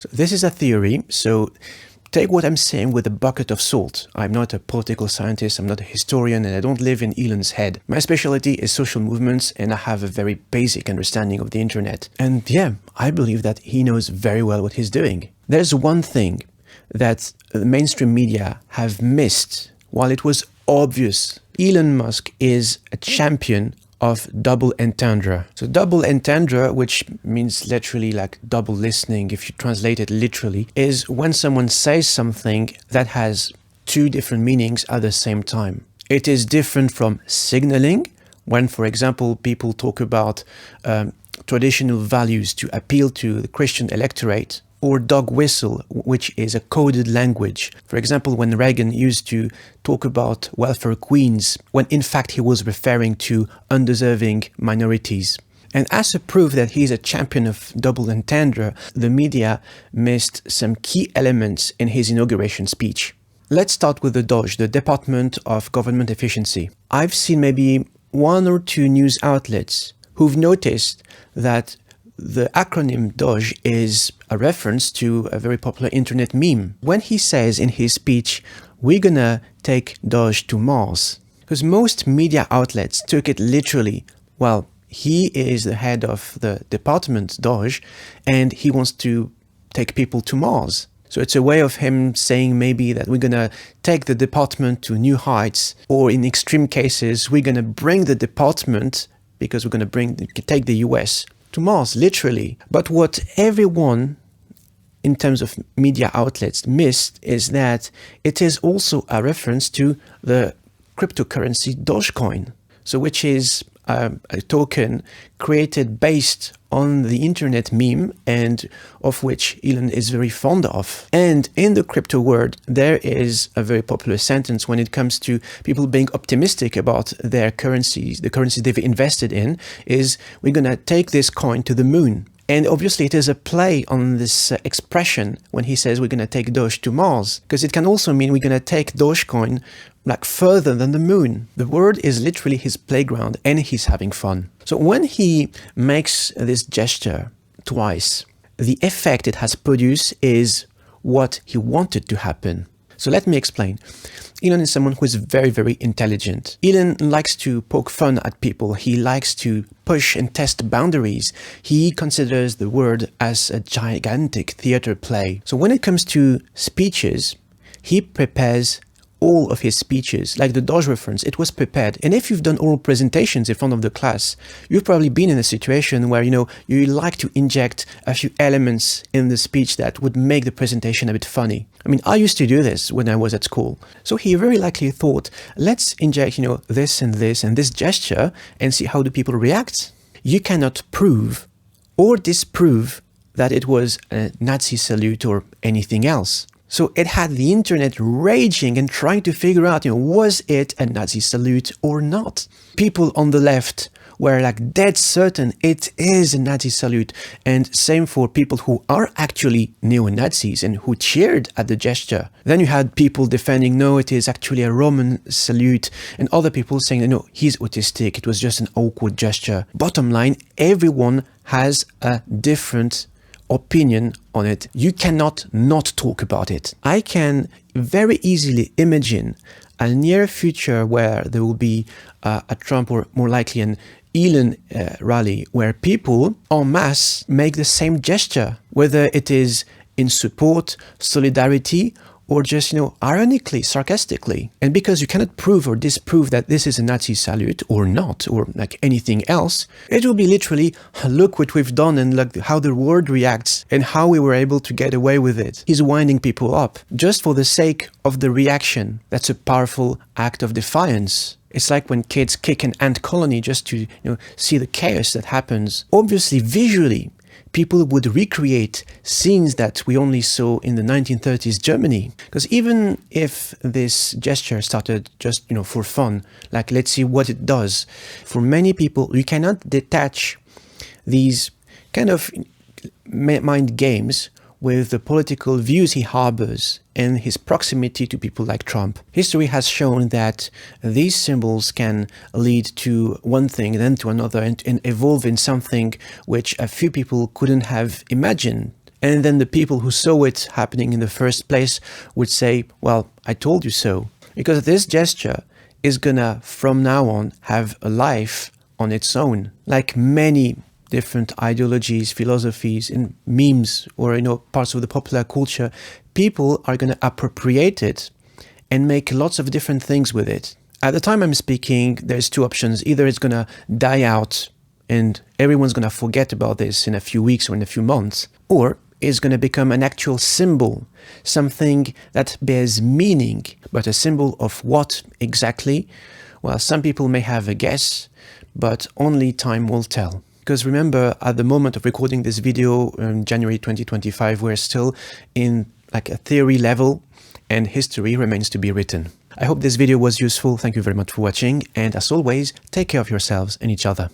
So this is a theory, so take what I'm saying with a bucket of salt. I'm not a political scientist, I'm not a historian, and I don't live in Elon's head. My specialty is social movements, and I have a very basic understanding of the internet. And yeah, I believe that he knows very well what he's doing. There's one thing that the mainstream media have missed while it was obvious. Elon Musk is a champion of double entendre. So double entendre, which means literally like double listening, if you translate it literally, is when someone says something that has two different meanings at the same time. It is different from signaling, when, for example, people talk about traditional values to appeal to the Christian electorate, or dog whistle, which is a coded language. For example, when Reagan used to talk about welfare queens, when in fact he was referring to undeserving minorities. And as a proof that he's a champion of double entendre, the media missed some key elements in his inauguration speech. Let's start with the DOGE, the Department of Government Efficiency. I've seen maybe one or two news outlets who've noticed that the acronym DOGE is a reference to a very popular internet meme. When he says in his speech, we're gonna take DOGE to Mars, because most media outlets took it literally. Well, he is the head of the department DOGE, and he wants to take people to Mars. So it's a way of him saying maybe that we're gonna take the department to new heights, or in extreme cases, we're gonna bring the department, because we're gonna take the US to Mars, literally. But what everyone in terms of media outlets missed is that it is also a reference to the cryptocurrency Dogecoin, so which is a token created based on the internet meme and of which Elon is very fond of. And in the crypto world, there is a very popular sentence when it comes to people being optimistic about their currencies, the currencies they've invested in, is we're gonna take this coin to the moon. And obviously it is a play on this expression when he says we're going to take Doge to Mars, because it can also mean we're going to take Dogecoin like further than the moon. The word is literally his playground and he's having fun. So when he makes this gesture twice, the effect it has produced is what he wanted to happen. So let me explain. Elon is someone who is very, very intelligent. Elon likes to poke fun at people. He likes to push and test boundaries. He considers the world as a gigantic theater play. So when it comes to speeches, he prepares all of his speeches, like the Doge reference, it was prepared. And if you've done oral presentations in front of the class, you've probably been in a situation where, you like to inject a few elements in the speech that would make the presentation a bit funny. I mean, I used to do this when I was at school. So he very likely thought, let's inject, this and this gesture and see how do people react. You cannot prove or disprove that it was a Nazi salute or anything else. So it had the internet raging and trying to figure out, was it a Nazi salute or not? People on the left were like dead certain it is a Nazi salute. And same for people who are actually neo-Nazis and who cheered at the gesture. Then you had people defending, no, it is actually a Roman salute. And other people saying, no, he's autistic. It was just an awkward gesture. Bottom line, everyone has a different opinion on it. You cannot not talk about it. I can very easily imagine a near future where there will be a Trump or more likely an Elon rally where people en masse make the same gesture, whether it is in support, solidarity, or just, ironically, sarcastically. And because you cannot prove or disprove that this is a Nazi salute or not, or like anything else, it will be literally, look what we've done and look how the world reacts and how we were able to get away with it. He's winding people up just for the sake of the reaction. That's a powerful act of defiance. It's like when kids kick an ant colony just to, see the chaos that happens. Obviously, visually, people would recreate scenes that we only saw in the 1930s Germany. Because even if this gesture started just, for fun, like let's see what it does, for many people, you cannot detach these kind of mind games with the political views he harbors and his proximity to people like Trump. History has shown that these symbols can lead to one thing, then to another, and evolve in something which a few people couldn't have imagined And then the people who saw it happening in the first place would say, well, I told you so. Because this gesture is gonna, from now on, have a life on its own. Like many different ideologies, philosophies, and memes, or parts of the popular culture, people are gonna appropriate it and make lots of different things with it. At the time I'm speaking, there's two options. Either it's gonna die out and everyone's gonna forget about this in a few weeks or in a few months, or is going to become an actual symbol, something that bears meaning, but a symbol of what exactly? Well, some people may have a guess, but only time will tell. Because remember, at the moment of recording this video in January 2025, we're still in like a theory level, and history remains to be written. I hope this video was useful. Thank you very much for watching, and as always, take care of yourselves and each other.